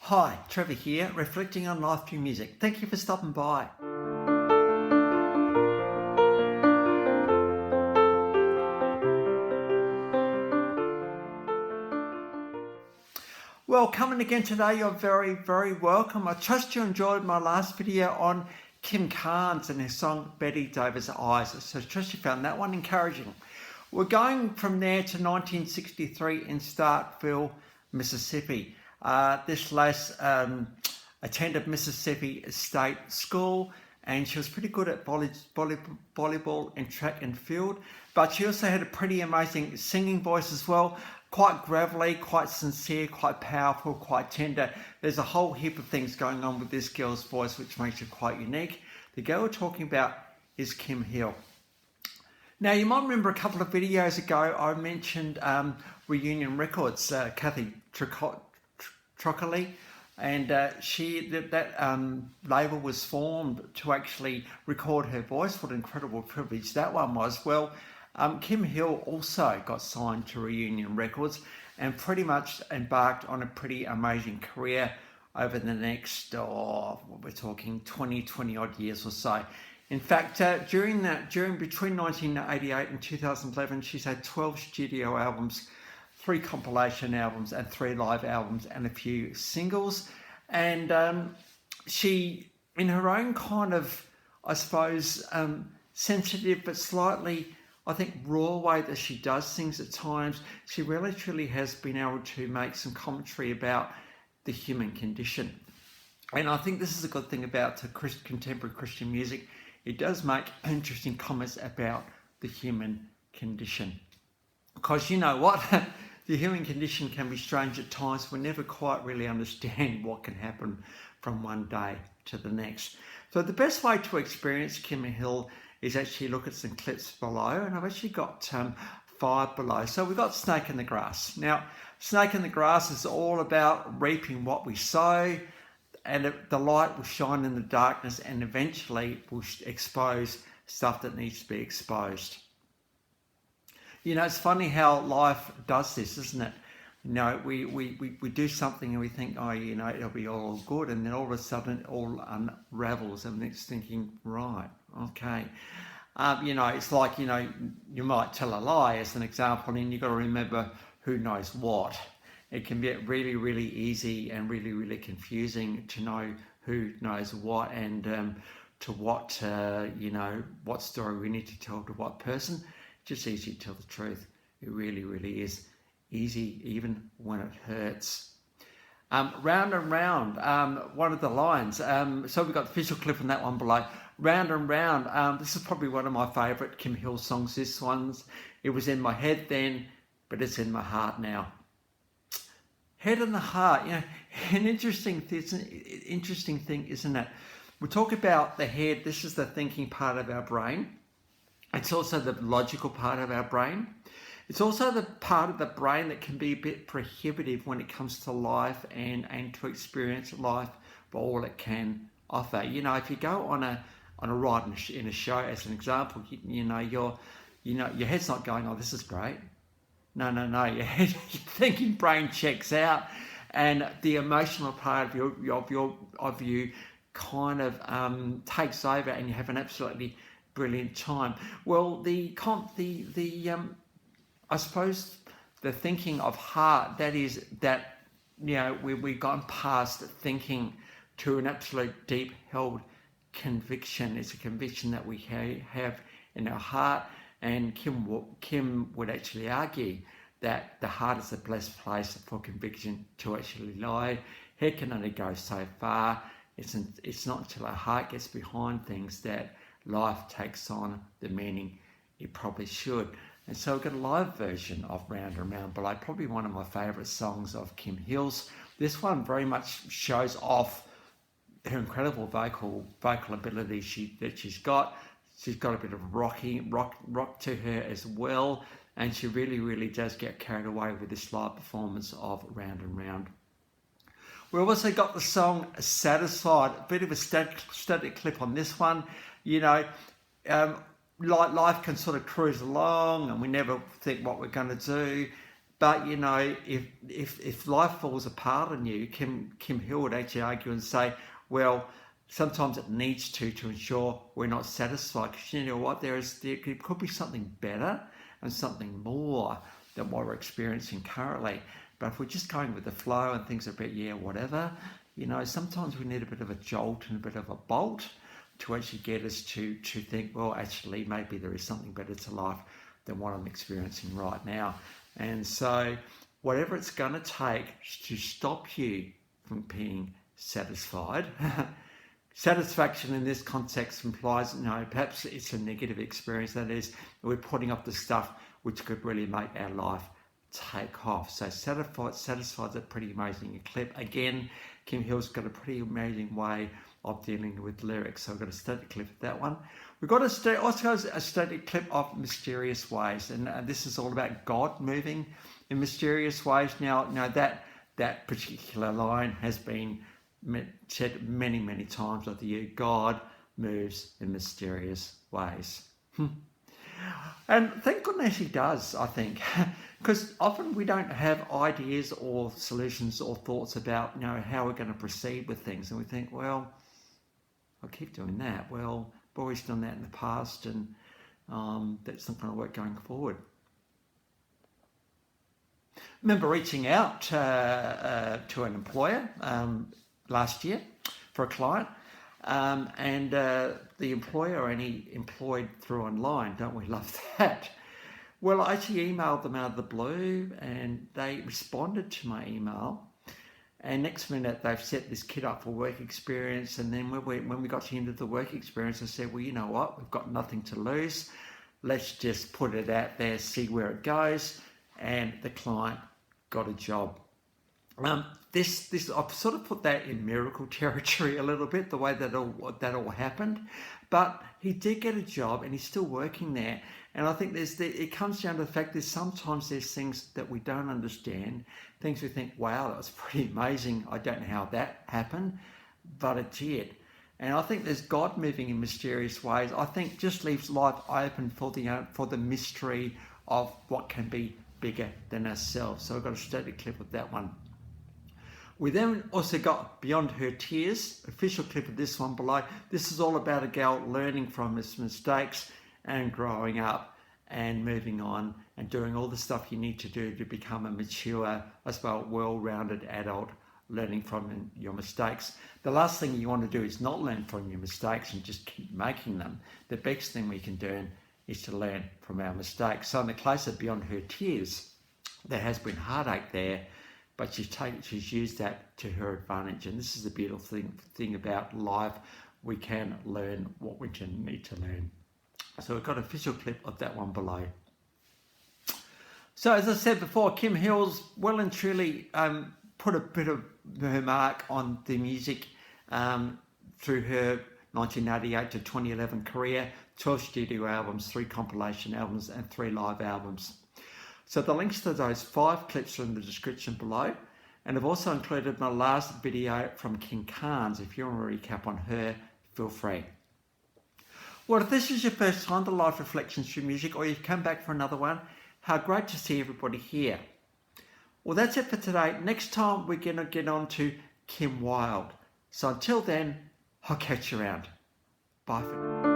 Hi, Trevor here, reflecting on life through music. Thank you for stopping by. Well, coming again today, you're very, very welcome. I trust you enjoyed my last video on Kim Carnes and her song Betty Davis Eyes. So I trust you found that one encouraging. We're going from there to 1963 in Starkville, Mississippi. This lass attended Mississippi State School, and she was pretty good at volleyball and track and field, but she also had a pretty amazing singing voice as well. Quite gravelly, quite sincere, quite powerful, quite tender. There's a whole heap of things going on with this girl's voice which makes her quite unique. The girl we're talking about is Kim Hill. Now, you might remember a couple of videos ago I mentioned Reunion Records, Kathy Trocoli, and that label was formed to actually record her voice. What an incredible privilege that one was. Well, Kim Hill also got signed to Reunion Records and pretty much embarked on a pretty amazing career over the next, we're talking 20 odd years or so. In fact, between 1988 and 2011, she's had 12 studio albums, 3 compilation albums and 3 live albums and a few singles. And she, in her own kind of, I suppose, sensitive but slightly, I think, raw way that she does things at times, she really truly has been able to make some commentary about the human condition. And I think this is a good thing about the contemporary Christian music. It does make interesting comments about the human condition. Because you know what? The human condition can be strange at times. We never quite really understand what can happen from one day to the next. So the best way to experience Kim Hill is actually look at some clips below, and I've actually got 5 below. So we've got Snake in the Grass. Now, Snake in the Grass is all about reaping what we sow, and the light will shine in the darkness and eventually will expose stuff that needs to be exposed. You know, it's funny how life does this, isn't it? You know, we do something and we think, oh, you know, it'll be all good, and then all of a sudden it all unravels, and it's thinking, right, okay. You know, it's like, you know, you might tell a lie as an example, and you've got to remember who knows what. It can be really, really easy and really, really confusing to know who knows what and to what, you know, what story we need to tell to what person. Just easy to tell the truth. It really, really is easy, even when it hurts. Round and round, one of the lines. So we've got the visual clip on that one below. Round and round. This is probably one of my favourite Kim Hill songs. It was in my head then, but it's in my heart now. Head and the heart, you know, an interesting thing, isn't it? We talk about the head. This is the thinking part of our brain. It's also the logical part of our brain. It's also the part of the brain that can be a bit prohibitive when it comes to life and to experience life for all it can offer. You know, if you go on a ride in a show, as an example, you know your head's not going, oh, this is great. No, your thinking brain checks out, and the emotional part of you kind of takes over, and you have an absolutely brilliant time. Well, I suppose the thinking of heart, you know, we've gone past thinking to an absolute deep held conviction. It's a conviction that we have in our heart. And Kim would actually argue that the heart is the blessed place for conviction to actually lie. Head can only go so far. It's not until our heart gets behind things that life takes on the meaning it probably should. And so we've got a live version of Round and Round below, probably one of my favourite songs of Kim Hill's. This one very much shows off her incredible vocal ability that she's got. She's got a bit of rock to her as well, and she really, really does get carried away with this live performance of Round and Round. We've also got the song Satisfied, a bit of a static clip on this one. You know, life can sort of cruise along and we never think what we're going to do, But you know, if life falls apart on you, Kim Hill would actually argue and say, well, sometimes it needs to ensure we're not satisfied, because you know what, there could be something better and something more than what we're experiencing currently. But if we're just going with the flow and things are a bit, yeah, whatever, you know, sometimes we need a bit of a jolt and a bit of a bolt to actually get us to think, well, actually, maybe there is something better to life than what I'm experiencing right now. And so whatever it's going to take to stop you from being satisfied, satisfaction in this context implies, you know, perhaps it's a negative experience. That is, we're putting up the stuff which could really make our life take off. So satisfied's a pretty amazing clip. Again, Kim Hill's got a pretty amazing way of dealing with lyrics. So I've got a static clip of that one. We've got also a static clip of mysterious ways, and this is all about God moving in mysterious ways. Now that particular line has been said many times of the year. God moves in mysterious ways. And thank goodness he does, I think, because often we don't have ideas or solutions or thoughts about, you know, how we're going to proceed with things, and we think, well, I'll keep doing that. Well, I've always done that in the past, and that's not going to work going forward. I remember reaching out to an employer last year for a client, and the employer only employed through online. Don't we love that? Well, I actually emailed them out of the blue, and they responded to my email. And next minute, they've set this kid up for work experience. And then when we got to the end of the work experience, I said, well, you know what? We've got nothing to lose. Let's just put it out there, see where it goes. And the client got a job. This I've sort of put that in miracle territory a little bit, the way that all happened. But he did get a job, and he's still working there. And I think it comes down to the fact that sometimes there's things that we don't understand, things we think, wow, that was pretty amazing. I don't know how that happened, but it did. And I think there's God moving in mysterious ways. I think just leaves life open for the mystery of what can be bigger than ourselves. So I've got a static clip of that one. We then also got Beyond Her Tears, official clip of this one below. This is all about a gal learning from his mistakes and growing up and moving on and doing all the stuff you need to do to become a mature, well-rounded adult, learning from your mistakes. The last thing you want to do is not learn from your mistakes and just keep making them. The best thing we can do is to learn from our mistakes. So in the case of Beyond Her Tears, there has been heartache there, but she's used that to her advantage. And this is the beautiful thing about life. We can learn what we need to learn. So we've got an official clip of that one below. So as I said before, Kim Hill's well and truly put a bit of her mark on the music through her 1988 to 2011 career, 12 studio albums, 3 compilation albums, and 3 live albums. So the links to those 5 clips are in the description below. And I've also included my last video from Kim Carnes. If you want a recap on her, feel free. Well, if this is your first time to Life Reflections through Music, or you've come back for another one, how great to see everybody here. Well, that's it for today. Next time, we're going to get on to Kim Wilde. So until then, I'll catch you around. Bye for now.